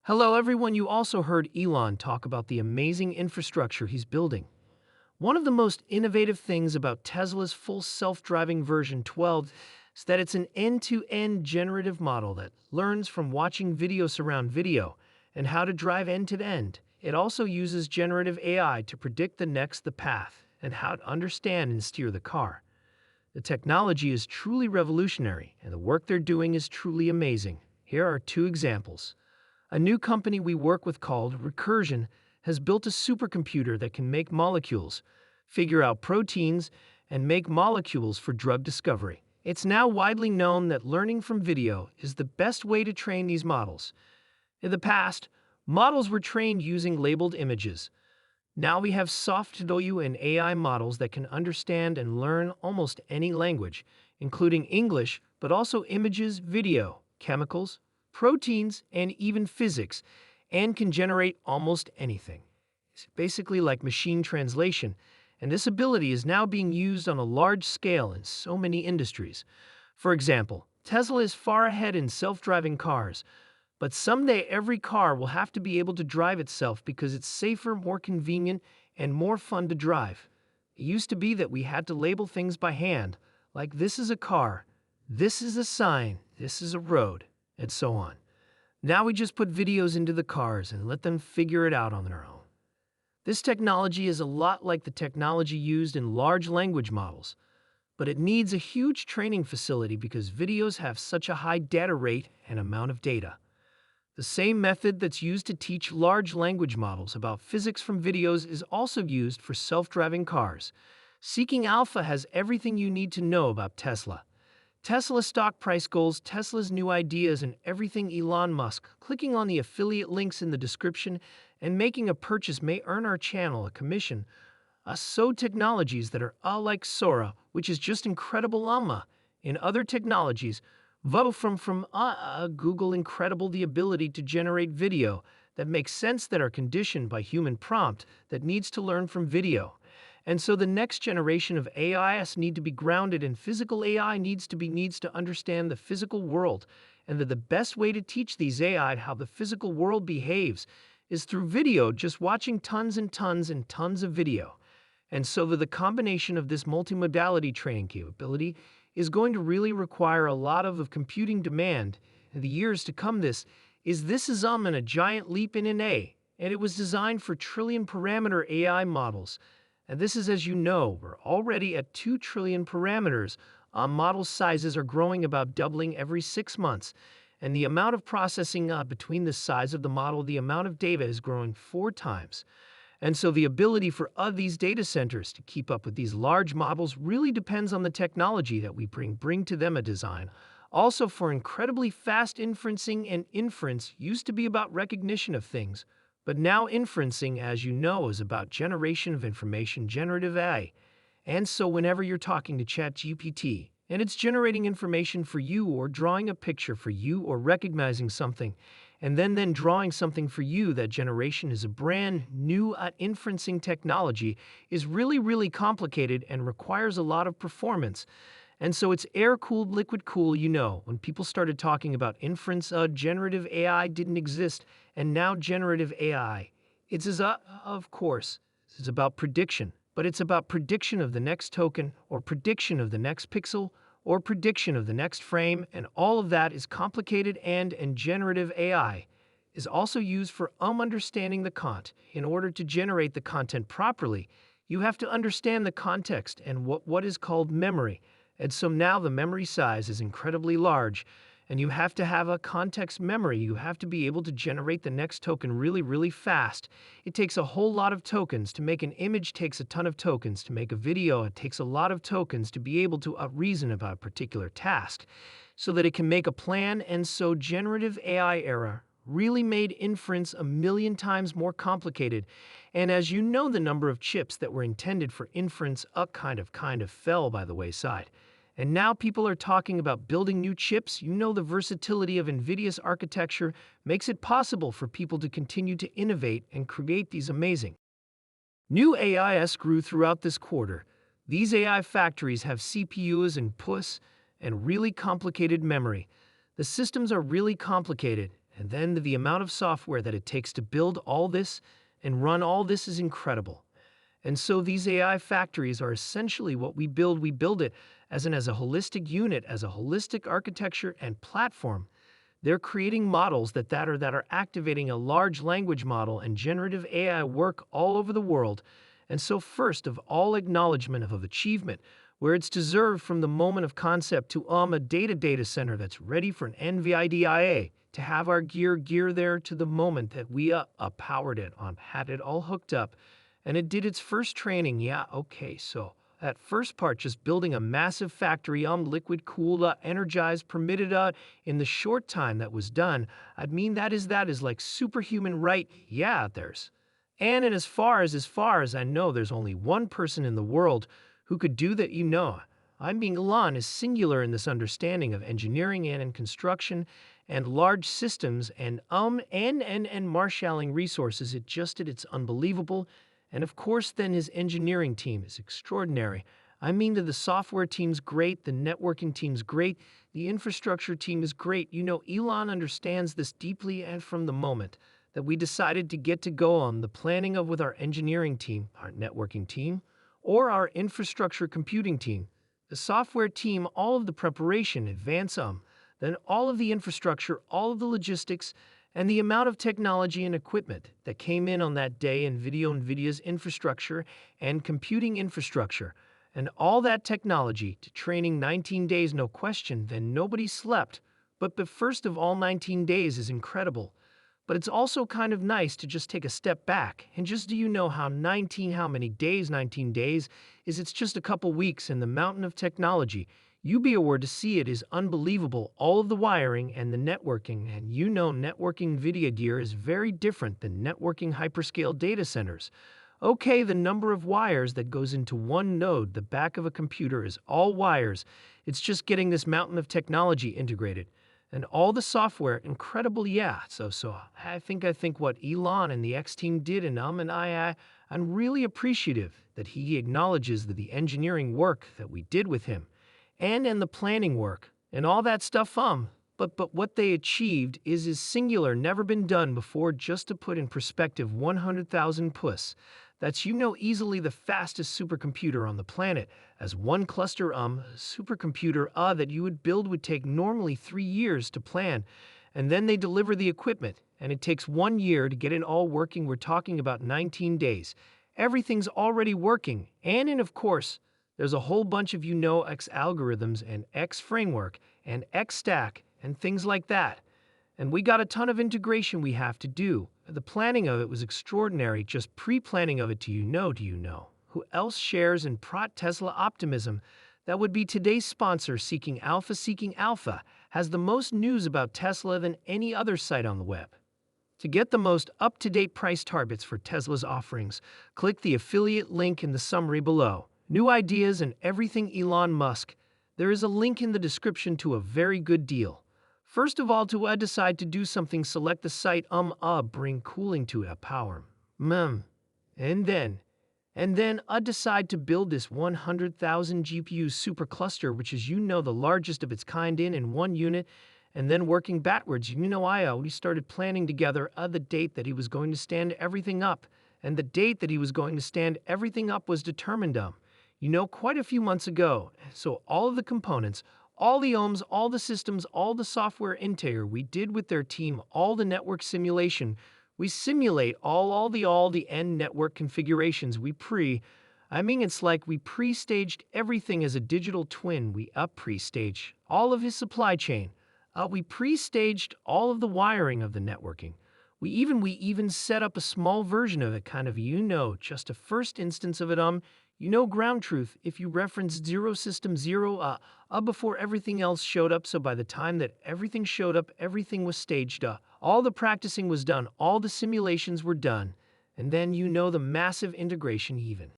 Hello, everyone. You also heard Elon talk about the amazing infrastructure he's building. One of the most innovative things about Tesla's full self-driving version 12 is that it's an end-to-end generative model that learns from watching video surround video and how to drive end-to-end. It also uses generative AI to predict the path, and how to understand and steer the car. The technology is truly revolutionary, and the work they're doing is truly amazing. Here are two examples. A new company we work with called Recursion has built a supercomputer that can make molecules, figure out proteins, and make molecules for drug discovery. It's now widely known that learning from video is the best way to train these models. In the past, models were trained using labeled images. Now we have soft value and AI models that can understand and learn almost any language, including English, but also images, video, chemicals, proteins, and even physics, and can generate almost anything. It's basically like machine translation, and this ability is now being used on a large scale in so many industries. For example, Tesla is far ahead in self-driving cars, but someday every car will have to be able to drive itself because it's safer, more convenient, and more fun to drive. It used to be that we had to label things by hand, like this is a car, this is a sign, this is a road, and so on. Now we just put videos into the cars and let them figure it out on their own. This technology is a lot like the technology used in large language models, but it needs a huge training facility because videos have such a high data rate and amount of data. The same method that's used to teach large language models about physics from videos is also used for self-driving cars. Seeking Alpha has everything you need to know about Tesla. Tesla stock price goals, Tesla's new ideas, and everything Elon Musk. Clicking on the affiliate links in the description and making a purchase may earn our channel a commission. So technologies that are like Sora, which is just incredible in other technologies, vote from Google incredible the ability to generate video that makes sense that are conditioned by human prompt that needs to learn from video. And so the next generation of AIs need to be grounded in physical AI needs to understand the physical world, and that the best way to teach these AI how the physical world behaves is through video, just watching tons and tons and tons of video. And so the combination of this multimodality training capability is going to really require a lot of computing demand in the years to come. This is a giant leap in AI, and it was designed for trillion-parameter AI models. And this is, as you know, we're already at 2 trillion parameters. Model sizes are growing, about doubling every 6 months. And the amount of processing between the size of the model, the amount of data is growing 4 times. And so the ability for these data centers to keep up with these large models really depends on the technology that we bring to them a design. Also for incredibly fast inferencing, and inference used to be about recognition of things. But now inferencing, as you know, is about generation of information, generative AI. And so whenever you're talking to ChatGPT, and it's generating information for you, or drawing a picture for you, or recognizing something, and then drawing something for you, that generation is a brand new inferencing technology, is really complicated and requires a lot of performance. And so it's air-cooled, liquid-cooled. When people started talking about inference, generative AI didn't exist, and now generative AI. Of course, it's about prediction, but it's about prediction of the next token, or prediction of the next pixel, or prediction of the next frame, and all of that is complicated, and generative AI is also used for understanding the content. In order to generate the content properly, you have to understand the context and what is called memory. And so now the memory size is incredibly large, and you have to have a context memory. You have to be able to generate the next token really fast. It takes a whole lot of tokens. To make an image takes a ton of tokens. To make a video, it takes a lot of tokens to be able to reason about a particular task so that it can make a plan. And so generative AI era really made inference a million times more complicated. And as you know, the number of chips that were intended for inference kind of fell by the wayside. And now people are talking about building new chips. The versatility of Nvidia's architecture makes it possible for people to continue to innovate and create these amazing new AIs grew throughout this quarter. These AI factories have CPUs and PUS and really complicated memory. The systems are really complicated, And then the amount of software that it takes to build all this and run all this is incredible. And so these AI factories are essentially what we build. We build it as a holistic unit, as a holistic architecture and platform. They're creating models that are activating a large language model and generative AI work all over the world. And so first of all acknowledgement of achievement, where it's deserved from the moment of concept to a data center that's ready for an NVIDIA, to have our gear there to the moment that we powered it on, had it all hooked up, and it did its first training. Yeah, okay, so that first part, just building a massive factory, liquid cooled, energized, permitted, in the short time that was done, that is like superhuman, right? Yeah, and as far as I know, there's only one person in the world who could do that, Elon is singular in this understanding of engineering and construction and large systems and marshalling resources. It's unbelievable. And of course, then his engineering team is extraordinary. That the software team's great, the networking team's great, the infrastructure team is great. Elon understands this deeply, and from the moment that we decided to get to go on the planning of with our engineering team, our networking team, or our infrastructure computing team, the software team, all of the preparation, then all of the infrastructure, all of the logistics, and the amount of technology and equipment that came in on that day in NVIDIA's infrastructure and computing infrastructure, and all that technology to training 19 days, no question, then nobody slept. But first of all, 19 days is incredible. But it's also kind of nice to just take a step back and just how many days 19 days is. It's just a couple weeks in the mountain of technology. You be aware to see it is unbelievable, all of the wiring and the networking, and networking NVIDIA gear is very different than networking hyperscale data centers. Okay, the number of wires that goes into one node, the back of a computer, is all wires. It's just getting this mountain of technology integrated. And all the software, incredible, yeah. So I think what Elon and the X team did, and I'm really appreciative that he acknowledges that the engineering work that we did with him, and the planning work, and all that stuff, But what they achieved is singular, never been done before. Just to put in perspective, 100,000 plus. That's, easily the fastest supercomputer on the planet, as one cluster, supercomputer, that you would build would take normally 3 years to plan, and then they deliver the equipment, and it takes 1 year to get it all working. We're talking about 19 days. Everything's already working, and of course, there's a whole bunch of, X algorithms and X framework and X stack and things like that. And we got a ton of integration we have to do. The planning of it was extraordinary, just pre-planning of it. Do you know? Who else shares in Tesla optimism? That would be today's sponsor, Seeking Alpha, has the most news about Tesla than any other site on the web. To get the most up-to-date price targets for Tesla's offerings, click the affiliate link in the summary below. New ideas and everything Elon Musk. There is a link in the description to a very good deal. First of all, to decide to do something, select the site, bring cooling to power. And then decide to build this 100,000 GPU supercluster, which is, the largest of its kind in one unit, and then working backwards. We started planning together the date that he was going to stand everything up, and the date that he was going to stand everything up was determined, quite a few months ago. So all of the components, all the ohms, all the systems, all the software interior we did with their team, all the network simulation. We simulate all the end network configurations. It's like we pre-staged everything as a digital twin. We pre-stage all of his supply chain. We pre-staged all of the wiring of the networking. We even set up a small version of it, just a first instance of it, ground truth, if you reference zero system zero, before everything else showed up. So by the time that everything showed up, everything was staged, all the practicing was done, all the simulations were done, and then the massive integration even.